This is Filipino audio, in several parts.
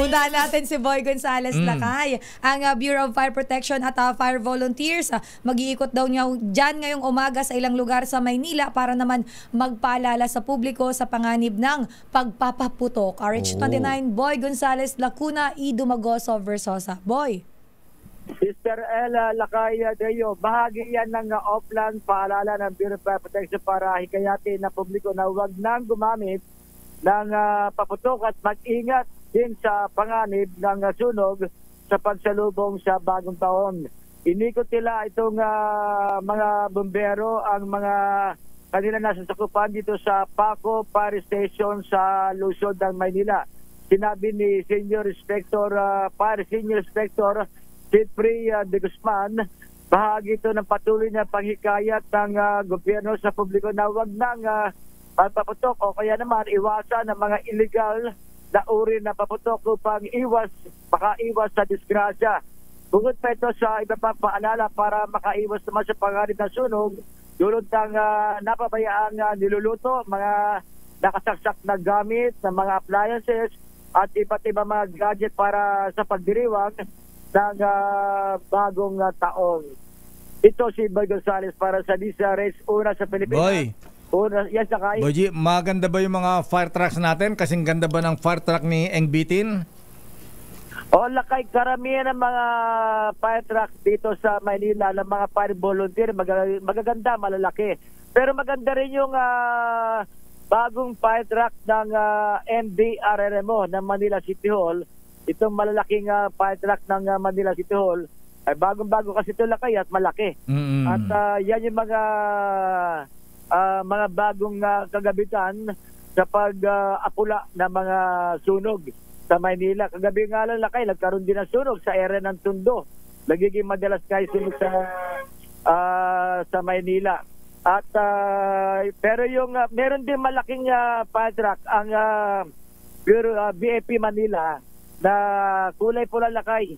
Puntahan natin si Boy Gonzales Lakay. Ang Bureau of Fire Protection at Fire Volunteers, mag-iikot daw niya dyan ngayong umaga sa ilang lugar sa Maynila para naman magpaalala sa publiko sa panganib ng pagpapaputok. RH29, Boy Gonzales Lacuna, E. Dumagoso, Versosa. Boy. Sister Ella Lakay Deo, bahagi yan ng offline paalala ng Bureau of Fire Protection para hikayatin ng publiko na huwag nang gumamit ng paputok at mag-ingat din sa panganib ng sunog sa pagsalubong sa bagong taon. Inikot nila itong mga bumbero ang mga kanila nasa sakupan dito sa Paco Fire Station sa lungsod ng Maynila. Sinabi ni Senior Inspector Senior Inspector Sipri de Guzman, bahagi ito ng patuloy na panghikayat ng gobyerno sa publiko na huwag nang pagpaputok o kaya naman iwasan ng mga illegal na uri na paputok upang makaiwas sa disgrasya. Bukod pa ito sa iba pang paalala para makaiwas naman sa panganib ng sunog, dulot ng napabayaang niluluto, mga nakasaksak na gamit ng mga appliances at iba't ibang mga gadget para sa pagdiriwang ng bagong taon. Ito si Boy Gonzales para sa Lisa Race, una sa Pilipinas. Boy. Una, yes, Lakay. Boy G, maganda ba yung mga fire trucks natin? Kasing ganda ba ng fire truck ni Eng Bitin? O Lakay, karamihan ng mga fire trucks dito sa Maynila, ng mga fire volunteer, magaganda, malalaki. Pero maganda rin yung bagong fire truck ng MDRRMO ng Manila City Hall. Itong malalaking fire truck ng Manila City Hall ay bagong-bago kasi ito Lakay at malaki. At yan yung mga bagong kagabitan sa pag-apula ng mga sunog sa Maynila. Kagabi nga lang Lakay, nagkaroon din ng sunog sa area ng Tondo. Nagiging madalas kayo sunog sa Maynila. At pero yung meron din malaking fire truck ang BAP Manila na kulay pula Lakay.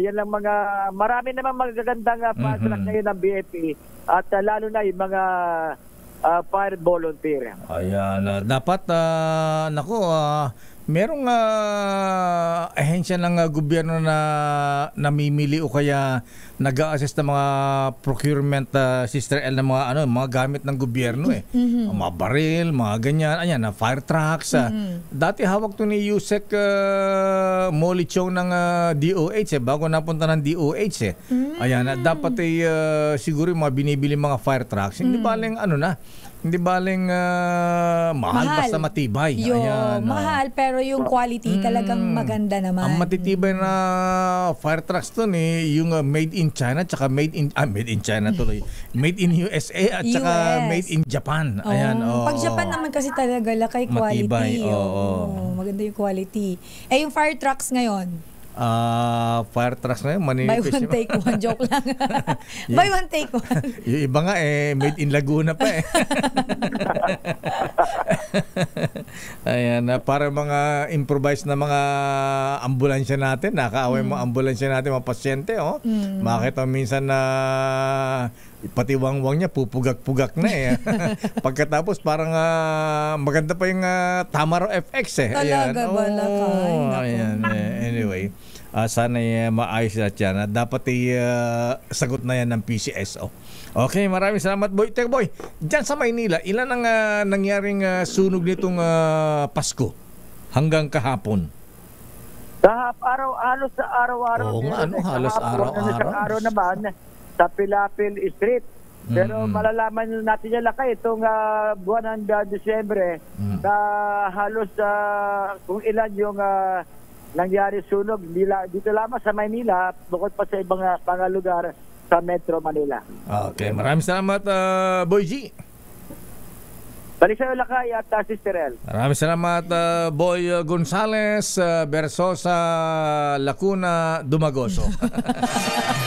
Yan lang marami naman magagandang fire truck ngayon ng BAP at lalo na yung mga fire volunteer. Ayan, dapat merong ahensya ng gobyerno na namimili o kaya nag-a-assist ng mga procurement Sister L ng mga gamit ng gobyerno mga baril, mga ganyan, ayan, fire trucks. Dati hawak to ni Yusek Molly Chong ng DOH bago napunta ng DOH Ayan, dapat siguro yung mga binibili mga fire trucks, hindi baling hindi baling mahal basta matibay. Ayan, mahal pero yung quality talagang maganda naman. Ang matitibay na fire trucks to yung made in China tsaka made in China tuloy. Made in USA at tsaka made in Japan. Ayan, Pag Japan naman kasi talaga Lakay quality. Matibay, maganda yung quality. Yung fire trucks ngayon. Fire trucks na yun, buy one take one, joke lang. Buy one take one. Yung iba nga made in Laguna pa Ayan, para mga improvised na mga ambulansya natin, nakaaway mga ambulansya natin, mga pasyente, makita minsan na pati wangwang niya pupugak-pugak na pagkatapos parang maganda pa yung Tamaro FX Talaga ba Lakay? Ayan, anyway, sana maayos na yan. Dapat sagot na yan ng PCSO. Okay, maraming salamat Boy. Teka Boy, dyan sa Maynila, ilan ang nangyaring sunog nitong Pasko hanggang kahapon? Halos sa araw-araw. Oo nga, halos araw-araw. Araw naman sa Pilapil Street. Pero malalaman natin yan Lakay itong buwan ng Disyembre na halos kung ilan yung nangyari sunog dito lamang sa Maynila bukod pa sa ibang mga lugar sa Metro Manila. Okay, maraming salamat Boy G. Balik sa'yo Lakay at Sister L. Maraming salamat Boy Gonzales, Versosa, Lacuna, Dumagoso.